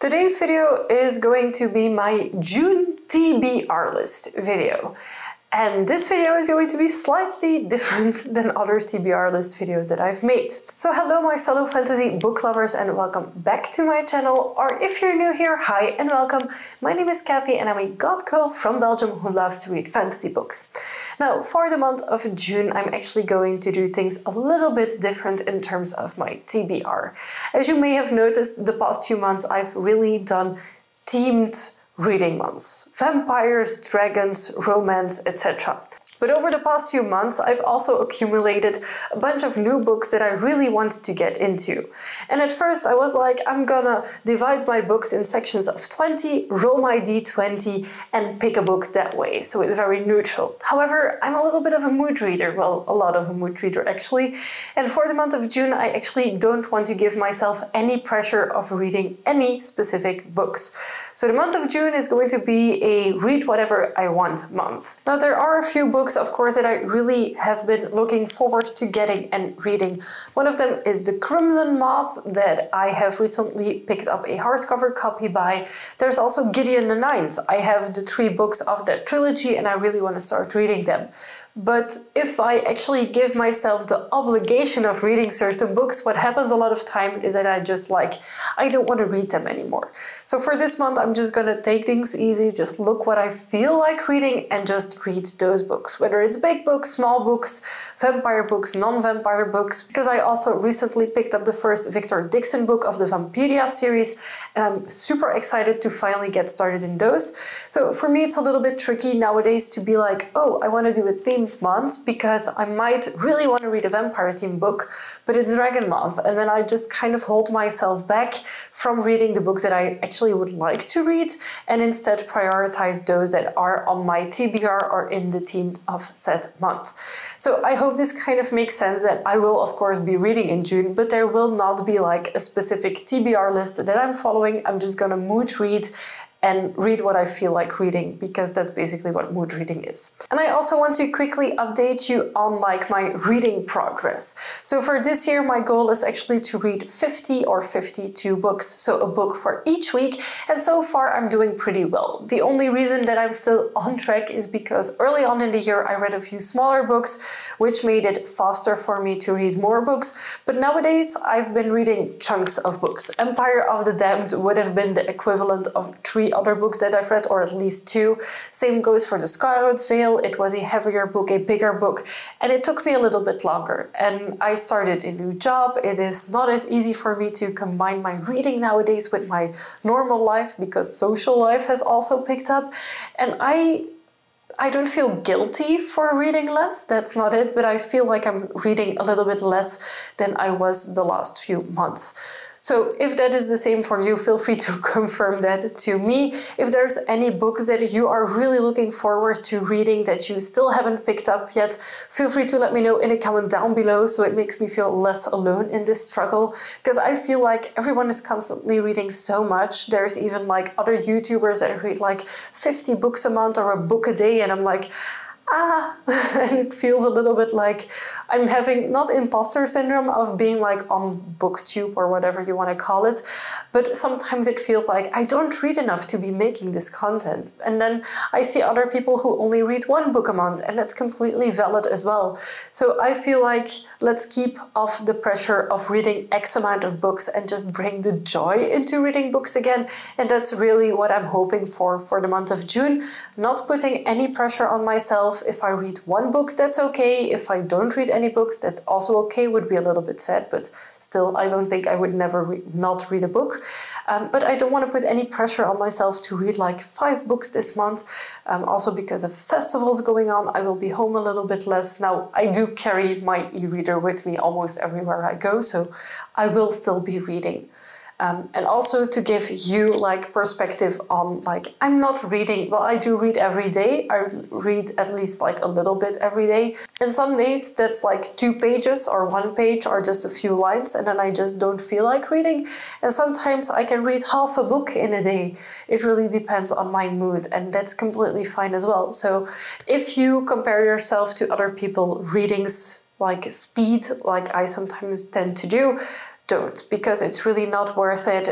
Today's video is going to be my June TBR list video. And this video is going to be slightly different than other TBR list videos that I've made. So hello my fellow fantasy book lovers and welcome back to my channel, or if you're new here, hi and welcome. My name is Kathy and I'm a goth girl from Belgium who loves to read fantasy books. Now for the month of June I'm actually going to do things a little bit different in terms of my TBR. As you may have noticed, the past few months I've really done themed reading months. Vampires, dragons, romance, etc. But over the past few months, I've also accumulated a bunch of new books that I really want to get into. And at first I was like, I'm gonna divide my books in sections of 20, roll my d20 and pick a book that way. So it's very neutral. However, I'm a little bit of a mood reader. Well, a lot of a mood reader actually. And for the month of June, I actually don't want to give myself any pressure of reading any specific books. So the month of June is going to be a read whatever I want month. Now there are a few books, of course, that I really have been looking forward to getting and reading. One of them is The Crimson Moth that I have recently picked up a hardcover copy by. There's also Gideon the Ninth. I have the 3 books of that trilogy and I really want to start reading them. But if I actually give myself the obligation of reading certain books, what happens a lot of time is that I don't want to read them anymore. So for this month, I'm just gonna take things easy, just look what I feel like reading and just read those books. Whether it's big books, small books, vampire books, non-vampire books, because I also recently picked up the first Victor Dixon book of the Vampiria series, and I'm super excited to finally get started in those. So for me, it's a little bit tricky nowadays to be like, oh, I want to do a theme month because I might really want to read a vampire themed book, but it's Dragon Month, and then I just kind of hold myself back from reading the books that I actually would like to read and instead prioritize those that are on my TBR or in the theme of said month. So I hope this kind of makes sense that I will of course be reading in June, but there will not be like a specific TBR list that I'm following. I'm just gonna mood read and read what I feel like reading, because that's basically what mood reading is. And I also want to quickly update you on like my reading progress. So for this year, my goal is actually to read 50 or 52 books, so a book for each week, and so far I'm doing pretty well. The only reason that I'm still on track is because early on in the year I read a few smaller books, which made it faster for me to read more books, but nowadays I've been reading chunks of books. Empire of the Damned would have been the equivalent of 3 other books that I've read, or at least 2. Same goes for The Scarlet Veil. It was a heavier book, a bigger book, and it took me a little bit longer. And I started a new job. It is not as easy for me to combine my reading nowadays with my normal life because social life has also picked up. And I don't feel guilty for reading less, that's not it, but I feel like I'm reading a little bit less than I was the last few months. So if that is the same for you, feel free to confirm that to me. If there's any books that you are really looking forward to reading that you still haven't picked up yet, feel free to let me know in a comment down below so it makes me feel less alone in this struggle. Because I feel like everyone is constantly reading so much. There's even like other YouTubers that read like 50 books a month or a book a day, and I'm like, and it feels a little bit like I'm having not imposter syndrome of being like on booktube or whatever you want to call it, but sometimes it feels like I don't read enough to be making this content. And then I see other people who only read 1 book a month, and that's completely valid as well. So I feel like let's keep off the pressure of reading X amount of books and just bring the joy into reading books again. And that's really what I'm hoping for the month of June. Not putting any pressure on myself. If I read 1 book, that's okay. If I don't read any books, that's also okay. Would be a little bit sad, but still, I don't think I would never not read a book. But I don't want to put any pressure on myself to read like 5 books this month. Also because of festivals going on, I will be home a little bit less. Now, I do carry my e-reader with me almost everywhere I go, so I will still be reading. And also to give you like perspective on like, I'm not reading, well, I do read every day. I read at least like a little bit every day. And some days that's like 2 pages or 1 page or just a few lines, and then I just don't feel like reading. And sometimes I can read half a book in a day. It really depends on my mood, and that's completely fine as well. So if you compare yourself to other people readings like speed, like I sometimes tend to do, don't, because it's really not worth it.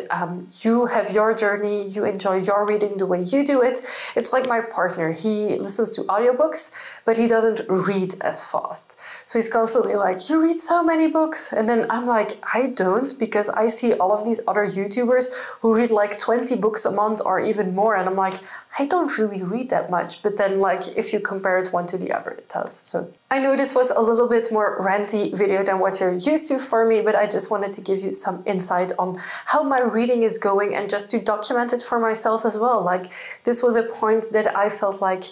You have your journey, you enjoy your reading the way you do it. It's like my partner, he listens to audiobooks, but he doesn't read as fast. So he's constantly like, you read so many books. And then I'm like, I don't, because I see all of these other YouTubers who read like 20 books a month or even more. And I'm like, I don't really read that much. But then like, if you compare it one to the other, it does. So I know this was a little bit more ranty video than what you're used to for me, but I just wanted to give you some insight on how my reading is going and just to document it for myself as well. Like, this was a point that I felt like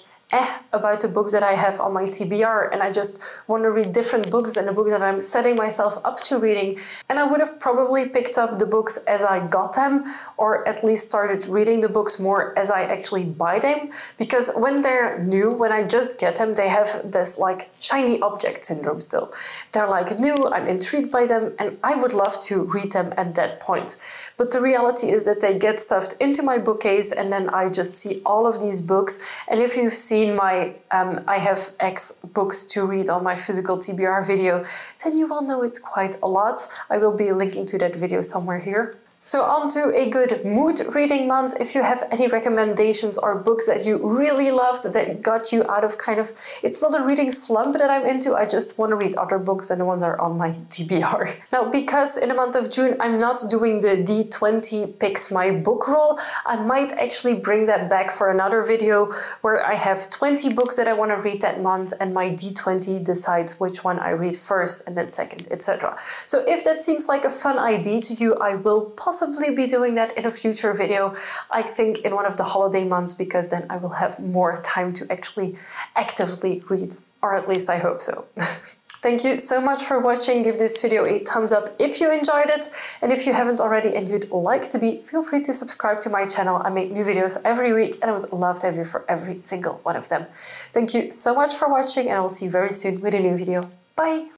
about the books that I have on my TBR, and I just want to read different books than the books that I'm setting myself up to reading. And I would have probably picked up the books as I got them, or at least started reading the books more as I actually buy them, because when they're new, when I just get them, they have this like shiny object syndrome still. They're like new, I'm intrigued by them, and I would love to read them at that point. But the reality is that they get stuffed into my bookcase, and then I just see all of these books. And if you've seen my I have X books to read on my physical TBR video, then you will know it's quite a lot. I will be linking to that video somewhere here. So on to a good mood reading month. If you have any recommendations or books that you really loved that got you out of kind of, it's not a reading slump that I'm into, I just want to read other books than the ones that are on my TBR. Now, because in the month of June I'm not doing the D20 picks my book roll, I might actually bring that back for another video where I have 20 books that I want to read that month and my D20 decides which one I read first and then second, etc. So if that seems like a fun idea to you, I will possibly be doing that in a future video, I think in one of the holiday months, because then I will have more time to actually actively read, or at least I hope so. Thank you so much for watching. Give this video a thumbs up if you enjoyed it, and if you haven't already and you'd like to be, feel free to subscribe to my channel. I make new videos every week and I would love to have you for every single one of them. Thank you so much for watching, and I will see you very soon with a new video. Bye!